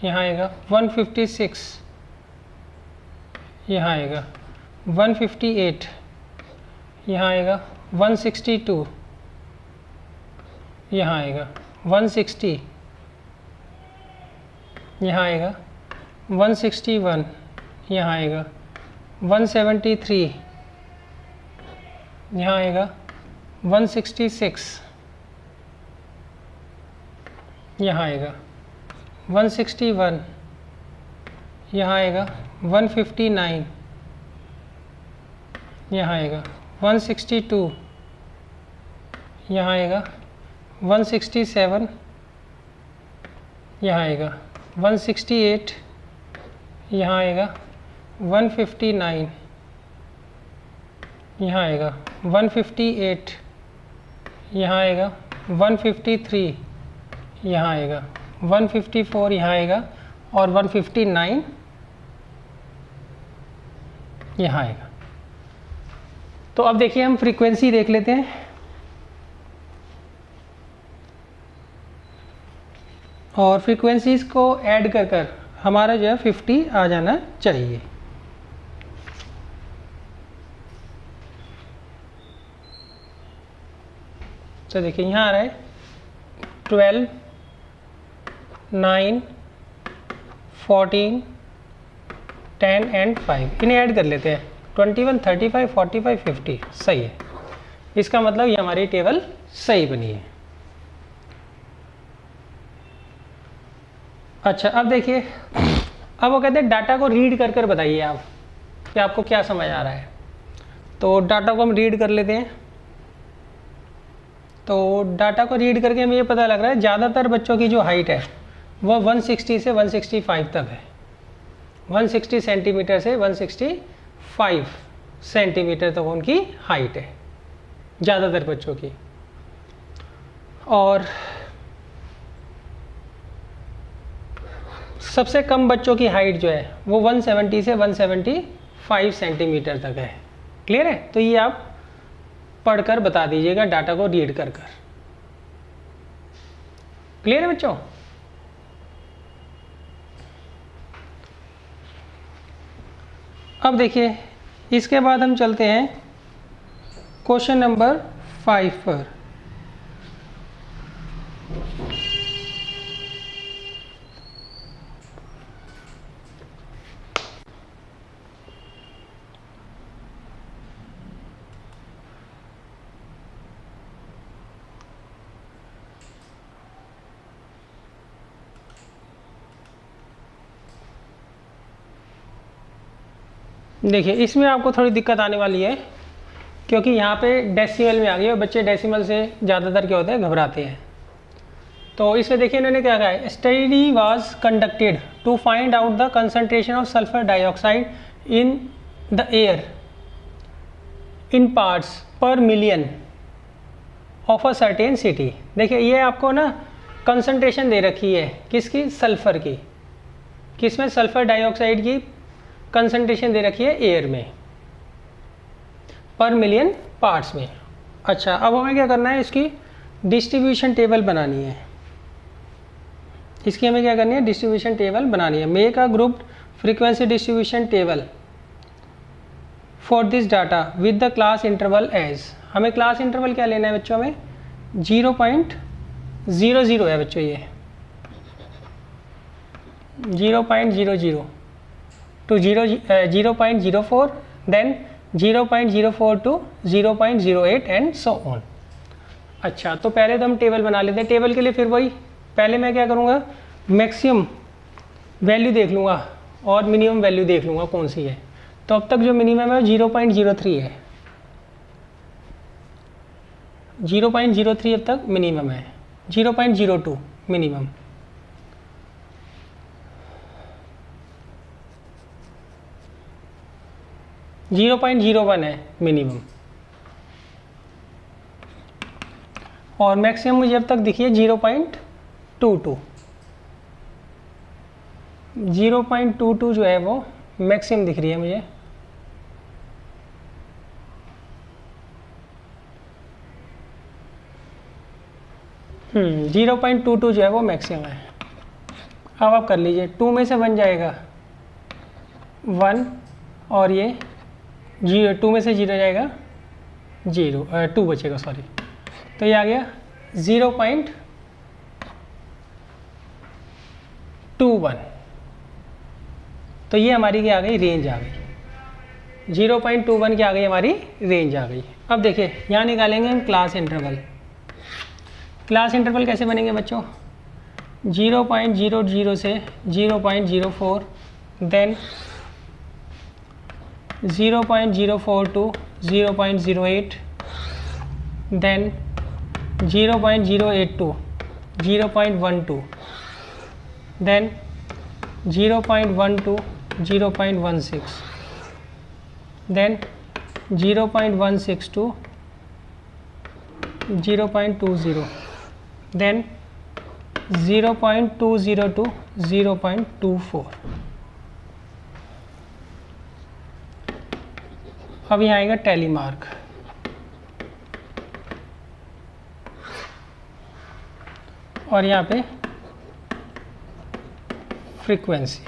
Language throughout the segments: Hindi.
यहाँ आएगा 156, यहाँ आएगा 158, यहाँ आएगा 162, यहाँ आएगा 160, यहाँ आएगा 161, यहाँ आएगा 173, यहाँ आएगा 166, यहाँ आएगा 161, यहाँ आएगा 159, यहाँ आएगा 162, यहाँ आएगा 167, यहाँ आएगा 168, यहाँ आएगा 159, यहाँ आएगा 158, यहाँ आएगा 153, यहाँ आएगा 154, यहाँ आएगा और 159 यहाँ आएगा। तो अब देखिए हम फ्रीक्वेंसी देख लेते हैं और फ्रीक्वेंसीज को ऐड कर कर हमारा जो है 50 आ जाना चाहिए। तो देखिए यहाँ आ रहा है 12, 9, 14, 10 एंड 5। इन्हें ऐड कर लेते हैं 21, 35, 45, 50। सही है, इसका मतलब ये हमारी टेबल सही बनी है। अच्छा अब देखिए, अब वो कहते हैं डाटा को रीड कर कर बताइए आप कि आपको क्या समझ आ रहा है। तो डाटा को हम रीड कर लेते हैं। तो डाटा को रीड करके हमें ये पता लग रहा है ज़्यादातर बच्चों की जो हाइट है वो 160 से 165 तक है। 160 सेंटीमीटर से 165 सेंटीमीटर तक उनकी हाइट है ज़्यादातर बच्चों की। और सबसे कम बच्चों की हाइट जो है वो 170 से 175 सेंटीमीटर तक है। क्लियर है? तो ये आप पढ़कर बता दीजिएगा डाटा को रीड कर कर। क्लियर है बच्चों? अब देखिए इसके बाद हम चलते हैं क्वेश्चन नंबर 5 पर। देखिए इसमें आपको थोड़ी दिक्कत आने वाली है क्योंकि यहाँ पे डेसिमल में आ गई और बच्चे डेसिमल से ज़्यादातर क्या होता है घबराते हैं। तो इसमें देखिए इन्होंने क्या कहा है, study was conducted to find out the concentration of sulphur dioxide in the air in parts per million of a certain city. देखिए ये आपको ना कंसंट्रेशन दे रखी है किसकी, सल्फर की। किसमें? सल्फर डाइऑक्साइड की कंसंट्रेशन दे रखी है एयर में पर मिलियन पार्ट्स में। अच्छा अब हमें क्या करना है, इसकी डिस्ट्रीब्यूशन टेबल बनानी है। इसकी हमें क्या करनी है, डिस्ट्रीब्यूशन टेबल बनानी है। Make a group frequency distribution table for this data with the class interval as. हमें क्लास इंटरवल क्या लेना है बच्चों, हमें 0.00 है बच्चों, ये 0.00 to 0.04, then 0.04 to 0.08 and so on। अच्छा तो पहले तो हम टेबल बना लेते हैं। टेबल के लिए फिर वही, पहले मैं क्या करूँगा, मैक्सिमम वैल्यू देख लूँगा और मिनिमम वैल्यू देख लूँगा कौन सी है। तो अब तक जो मिनिमम है 0.03 है, 0.03 अब तक मिनिमम है, 0.02 मिनिमम, 0.01 है मिनिमम और मैक्सिमम मुझे अब तक दिखी है 0.22। 0.22 जो है वो मैक्सिमम दिख रही है मुझे। हम्म, 0.22 जो है वो मैक्सिमम है। अब आप कर लीजिए, 2 में से बन जाएगा 1 और ये 0, 2 में से 0 जाएगा 0, 2 बचेगा सॉरी, तो ये आ गया 0.21। तो ये हमारी क्या आ गई, रेंज आ गई, 0.21 की आ गई हमारी रेंज आ गई। अब देखिए यहाँ निकालेंगे हम क्लास इंटरवल। क्लास इंटरवल कैसे बनेंगे बच्चों, 0.00 से 0.04, then 0.04 to 0.08, then 0.08 to 0.12, then 0.1 to 0.16, then 0.16 to 0.20, then 0.20 to 0.24। अब यहाँ आएगा टैली मार्क, और यहाँ पे फ्रीक्वेंसी।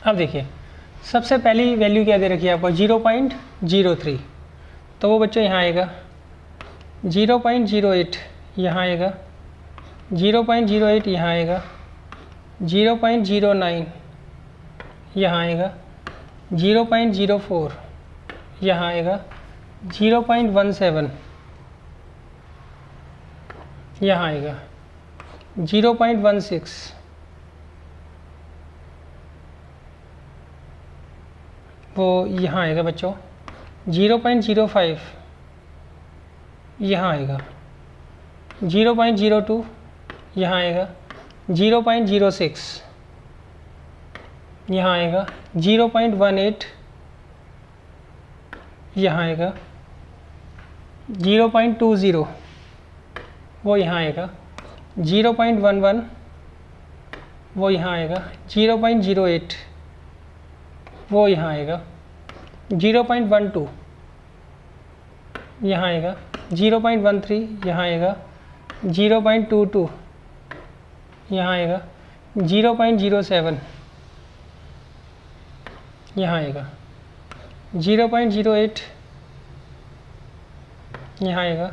अब देखिए सबसे पहली वैल्यू क्या दे रखी है आपको, 0.03, तो वो बच्चों यहाँ आएगा 0.08, यहाँ आएगा 0.08, यहाँ आएगा 0.09, यहाँ आएगा 0.04, यहाँ आएगा 0.17, यहाँ आएगा 0.16, वो यहाँ आएगा बच्चों 0.05, यहाँ आएगा 0.02, यहाँ आएगा 0.06, यहाँ आएगा 0.18, यहाँ आएगा 0.20, वो यहाँ आएगा 0.11, वो यहाँ आएगा 0.08, वो यहाँ आएगा 0.12, यहाँ आएगा 0.13, यहाँ आएगा 0.22, यहाँ आएगा 0.07, यहाँ आएगा 0.08, यहाँ आएगा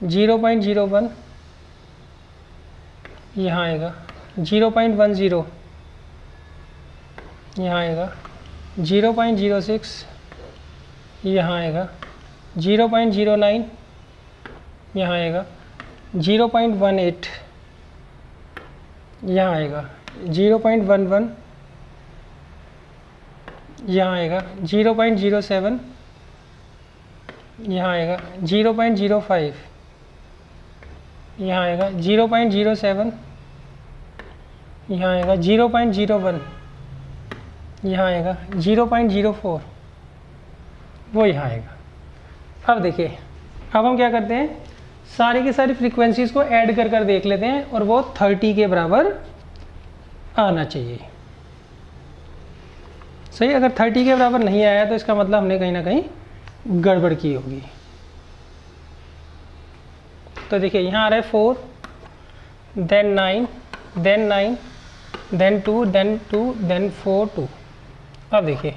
0.01, यहाँ आएगा 0.10, यहाँ आएगा 0.06, यहाँ आएगा 0.09, यहाँ आएगा 0.18, यहाँ आएगा 0.11, यहाँ आएगा 0.07, यहाँ आएगा 0.05, यहाँ आएगा 0.07, यहाँ आएगा 0.01, यहाँ आएगा 0.04, वो यहाँ आएगा। अब देखिए अब हम क्या करते हैं, सारी की सारी फ्रीक्वेंसीज़ को ऐड कर कर देख लेते हैं, और वो 30 के बराबर आना चाहिए। सही, अगर 30 के बराबर नहीं आया तो इसका मतलब हमने कहीं ना कहीं गड़बड़ की होगी। तो देखिए यहाँ आ रहा है 4, then 9, then 9, then 2, then 2, then 4, 2। अब देखिए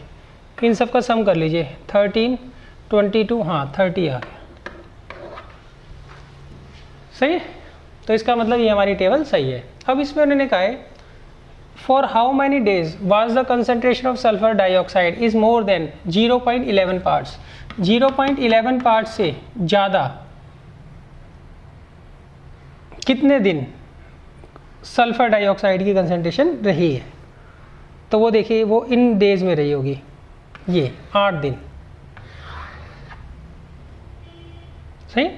इन सब का सम कर लीजिए, 13, 22, हाँ 30 आ गया। सही है, तो इसका मतलब ये हमारी टेबल सही है। अब इसमें उन्होंने कहा है for how many days was the concentration of sulphur dioxide is more than 0.11 parts. 0.11 part से ज़्यादा कितने दिन सल्फर डाइऑक्साइड की कंसंट्रेशन रही है, तो वो देखिए वो इन डेज में रही होगी, ये 8 दिन। सही,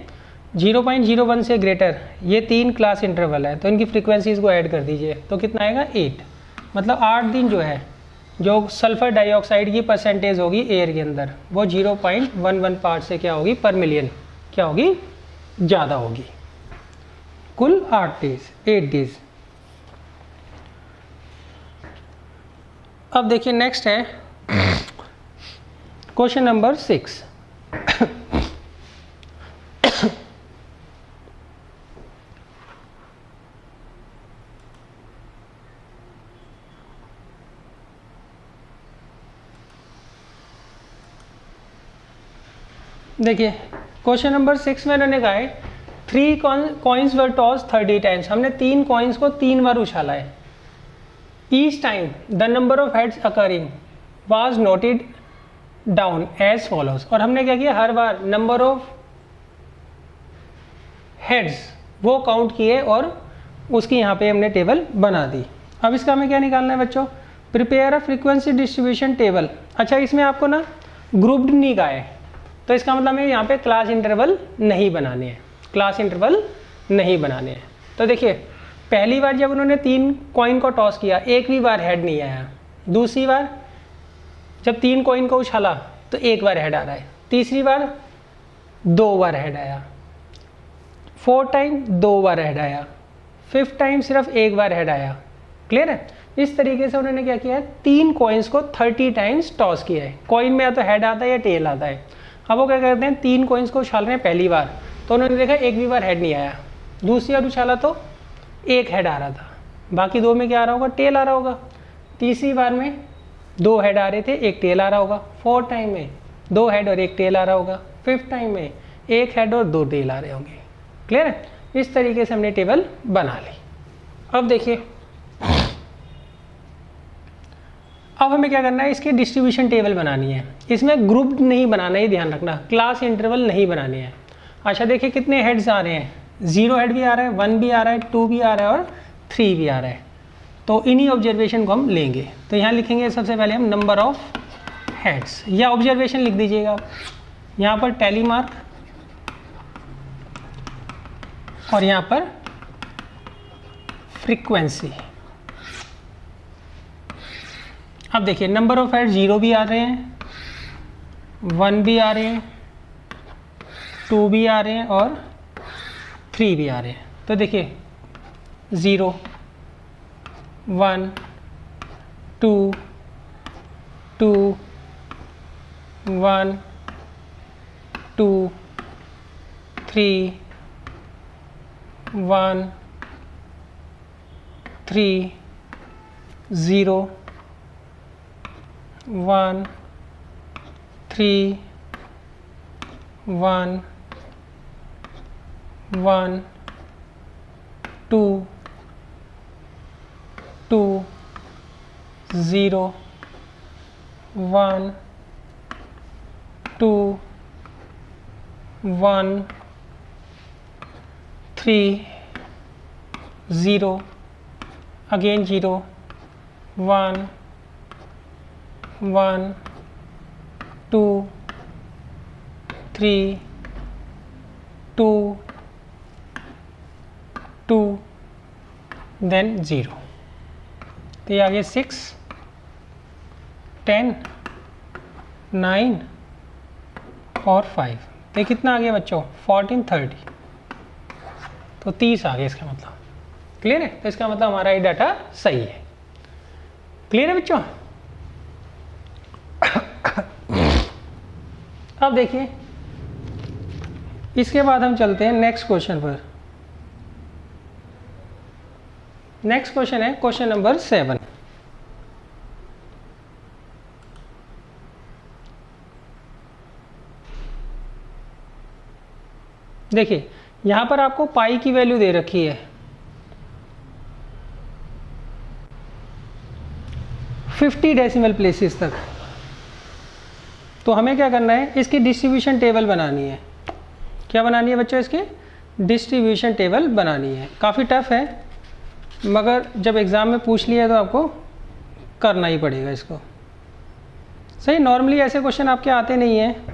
0.01 से ग्रेटर, ये 3 क्लास इंटरवल है, तो इनकी फ्रीक्वेंसीज को ऐड कर दीजिए तो कितना आएगा 8। मतलब 8 दिन जो है जो सल्फर डाइऑक्साइड की परसेंटेज होगी एयर के अंदर वो 0.11 पार्ट से क्या होगी पर मिलियन क्या होगी, ज़्यादा होगी। कुल 8 डेज। अब देखिए नेक्स्ट है क्वेश्चन नंबर 6। देखिए क्वेश्चन नंबर 6 में इन्होंने कहा है 3 कॉइन्स वर टॉस 30 टाइम्स। हमने 3 कॉइन्स को 3 बार उछाला है। Each time the number of heads occurring was noted down as follows. और हमने क्या किया, हर बार नंबर ऑफ हेड्स वो काउंट किए और उसकी यहाँ पे हमने टेबल बना दी। अब इसका हमें क्या निकालना है बच्चों, prepare a frequency distribution table. अच्छा इसमें आपको ना ग्रुप्ड नहीं का है, तो इसका मतलब हमें यहाँ पे क्लास इंटरवल नहीं बनाने हैं, क्लास इंटरवल नहीं बनाने हैं। तो देखिए पहली बार जब उन्होंने 3 कॉइन को टॉस किया, एक भी बार हेड नहीं आया। दूसरी बार जब 3 कॉइन को उछाला तो 1 बार हेड आ रहा है। तीसरी बार 2 बार हेड आया। 4th टाइम 2 बार हेड आया। 5th टाइम सिर्फ 1 बार हेड आया। क्लियर है। इस तरीके से उन्होंने क्या किया है, 3 कॉइन्स को 30 टाइम्स टॉस किया है। कॉइन में या तो हेड आता है या टेल आता है। अब वो क्या करते हैं, 3 कॉइन्स को उछाल रहे हैं पहली बार, तो उन्होंने देखा एक भी बार हेड नहीं आया। दूसरी बार उछाला तो 1 हेड आ रहा था, बाकी 2 में क्या आ रहा होगा, टेल आ रहा होगा। तीसरी बार में 2 हेड आ रहे थे, 1 टेल आ रहा होगा। 4th टाइम में 2 हेड और 1 टेल आ रहा होगा। 5th टाइम में 1 हेड और 2 टेल आ रहे होंगे। क्लियर है। इस तरीके से हमने टेबल बना ली। अब देखिए अब हमें क्या करना है, इसकी डिस्ट्रीब्यूशन टेबल बनानी है। इसमें ग्रुप नहीं बनाना है, ध्यान रखना, क्लास इंटरवल नहीं बनाने हैं। अच्छा देखिए कितने हेड्स आ रहे हैं, 0 हेड भी आ रहा है, 1 भी आ रहा है, 2 भी आ रहा है और 3 भी आ रहा है। तो इन्हीं ऑब्जर्वेशन को हम लेंगे। तो यहाँ लिखेंगे सबसे पहले हम नंबर ऑफ हेड्स, या ऑब्जर्वेशन लिख दीजिएगा आप। यहाँ पर टैली मार्क और यहाँ पर फ्रीक्वेंसी। अब देखिए नंबर ऑफ हेड 0 भी आ रहे हैं, 1 भी आ रहे हैं, 2 भी आ रहे हैं और 3 भी आ रहे हैं। तो देखिए 0 1 2 2 1 2 3 1 3 0 1 3 1 1 2 2 0 1 2 1 3 0 again 0 1 1 2 3 2 2 then 0। तो ये आ गया 6 10 9 और 5। तो कितना आ गया बच्चों, 14 30। तो 30 आ गया इसका मतलब। क्लियर है। तो इसका मतलब हमारा ये डाटा सही है। क्लियर है बच्चों। अब देखिए इसके बाद हम चलते हैं नेक्स्ट क्वेश्चन पर। नेक्स्ट क्वेश्चन है क्वेश्चन नंबर 7। देखिए यहां पर आपको पाई की वैल्यू दे रखी है 50 डेसिमल प्लेसेस तक। तो हमें क्या करना है, इसकी डिस्ट्रीब्यूशन टेबल बनानी है। क्या बनानी है बच्चों, इसकी डिस्ट्रीब्यूशन टेबल बनानी है। काफ़ी टफ है, मगर जब एग्ज़ाम में पूछ लिया तो आपको करना ही पड़ेगा इसको। सही, नॉर्मली ऐसे क्वेश्चन आपके आते नहीं हैं।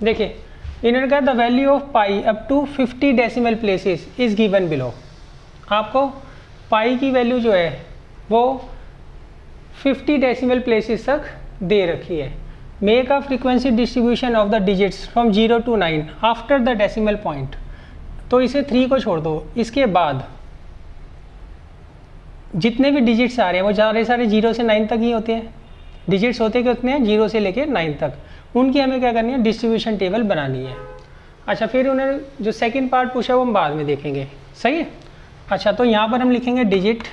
देखिए इन्होंने कहा the value of pi up to 50 decimal places is given below. आपको पाई की वैल्यू जो है वो 50 डेसिमल प्लेसेस तक दे रखी है। Make a frequency distribution of the digits from 0 to 9 after the decimal point. तो इसे 3 को छोड़ दो, इसके बाद जितने भी डिजिट्स आ रहे हैं वो सारे 0 से 9 तक ही होते हैं। डिजिट्स होते कितने हैं, 0 से लेके 9 तक। उनकी हमें क्या करनी है, डिस्ट्रीब्यूशन टेबल बनानी है। अच्छा फिर उन्होंने जो सेकंड पार्ट पूछा वो हम बाद में देखेंगे। सही है। अच्छा तो यहाँ पर हम लिखेंगे डिजिट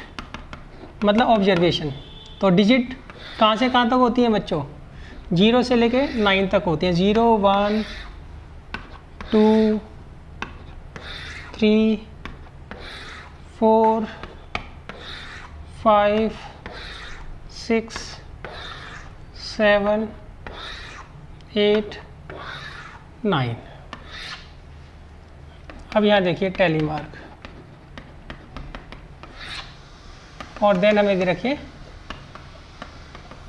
मतलब ऑब्जर्वेशन। तो डिजिट कहाँ से कहाँ तक होती हैं बच्चों? 0 से लेके 9 तक होती हैं। 0 1 2 3 4 5 6 7 8 9। अब यहाँ देखिए टैली मार्क, और देन हमें दे रखिए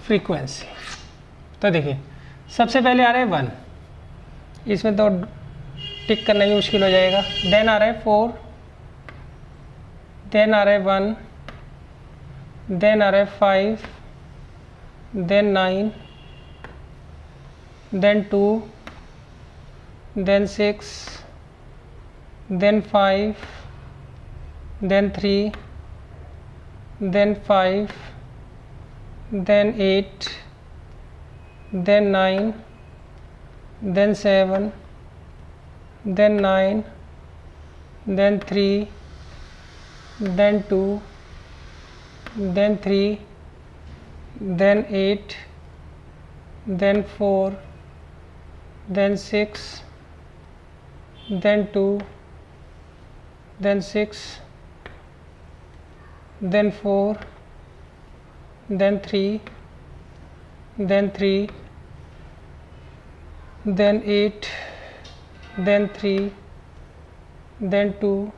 फ्रीक्वेंसी। तो देखिए सबसे पहले आ रहा है 1, इसमें तो टिक करना ही मुश्किल हो जाएगा। देन आ रहा है 4, देन आ रहा है 1, देन आ रहा है 5, then 9, then 2, then 6, then 5, then 3, then 5, then 8, then 9, then 7, then 9, then 3, then 2, then 3, then 8, then 4, then 6, then 2, then 6, then 4, then 3, then 3, then 8, then 3, then 2,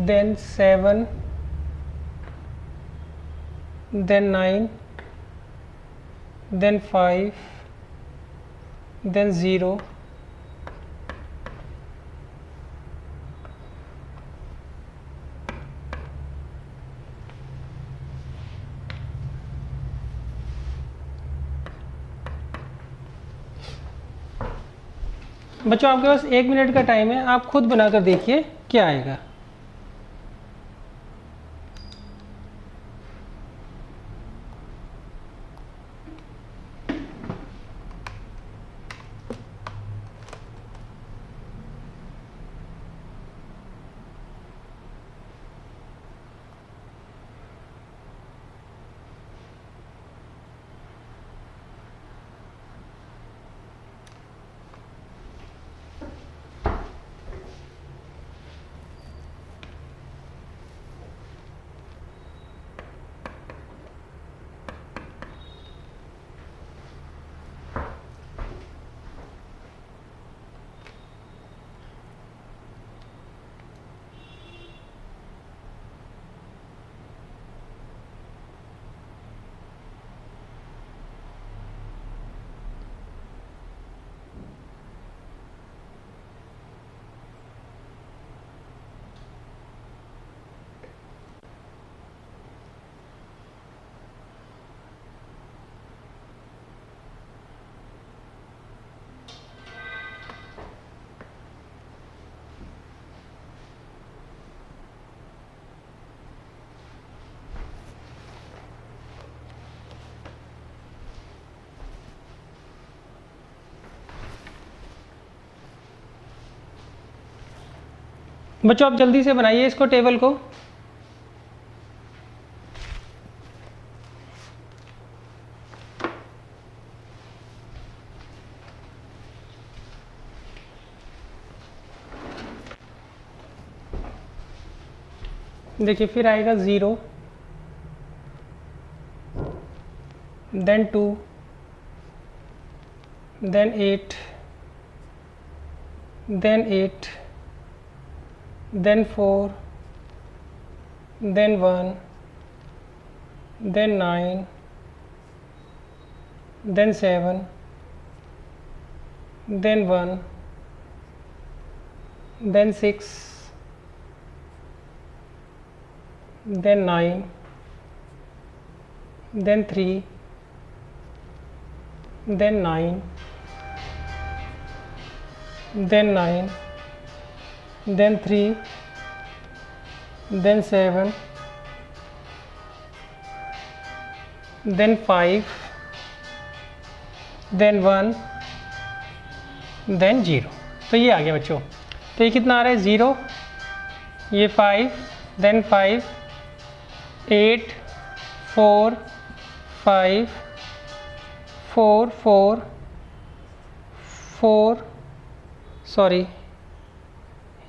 then 7, then 9, then 5, then 0, बच्चों आपके पास 1 मिनट का टाइम है, आप खुद बनाकर देखिए क्या आएगा। बच्चों आप जल्दी से बनाइए इसको, टेबल को। देखिए फिर आएगा 0, then 2, then 8, then 8, then 4, then 1, then 9, then 7, then 1, then 6, then 9, then 3, then 9, then 9, then 3, then 7, then 5, then 1, then 0। तो ये आ गया बच्चों। तो ये कितना आ रहा है 0, ये 5, देन 5, 8, 4, 5, 4, 4, 4, सॉरी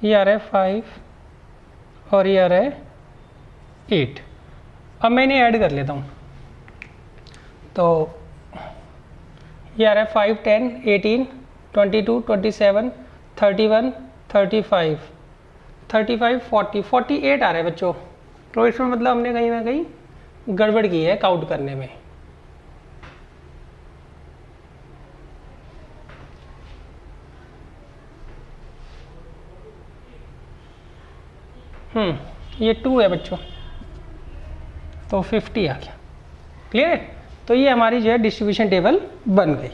ये आ रहा है 5 और ये आ रहा है 8। अब मैं इन्हें ऐड कर लेता हूँ। तो ये आ रहा है 5, 10, 18, 22, 27, 31, 35, 35, 40, 48 आ रहा है बच्चों। तो इसमें मतलब हमने कहीं ना कहीं गड़बड़ की है काउंट करने में। ये 2 है बच्चों, तो 50 आ गया। क्लियर है? तो ये हमारी जो है डिस्ट्रीब्यूशन टेबल बन गई।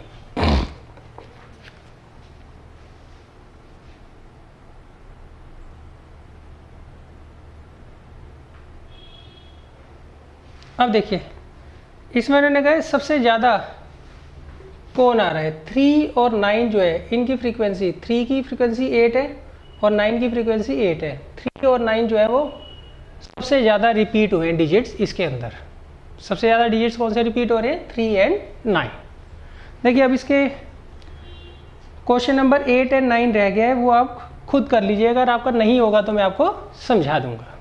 अब देखिए इसमें उन्होंने कहा सबसे ज़्यादा कौन आ रहा है, 3 और 9 जो है इनकी फ्रीक्वेंसी, 3 की फ्रीक्वेंसी 8 है और 9 की फ्रीक्वेंसी 8 है। 3 और 9 जो है वो सबसे ज़्यादा रिपीट हुए हैं डिजिट्स इसके अंदर। सबसे ज़्यादा डिजिट्स कौन से रिपीट हो रहे हैं, 3 एंड 9। देखिए अब इसके क्वेश्चन नंबर 8 एंड 9 रह गया है, वो आप खुद कर लीजिए। अगर आपका नहीं होगा तो मैं आपको समझा दूंगा।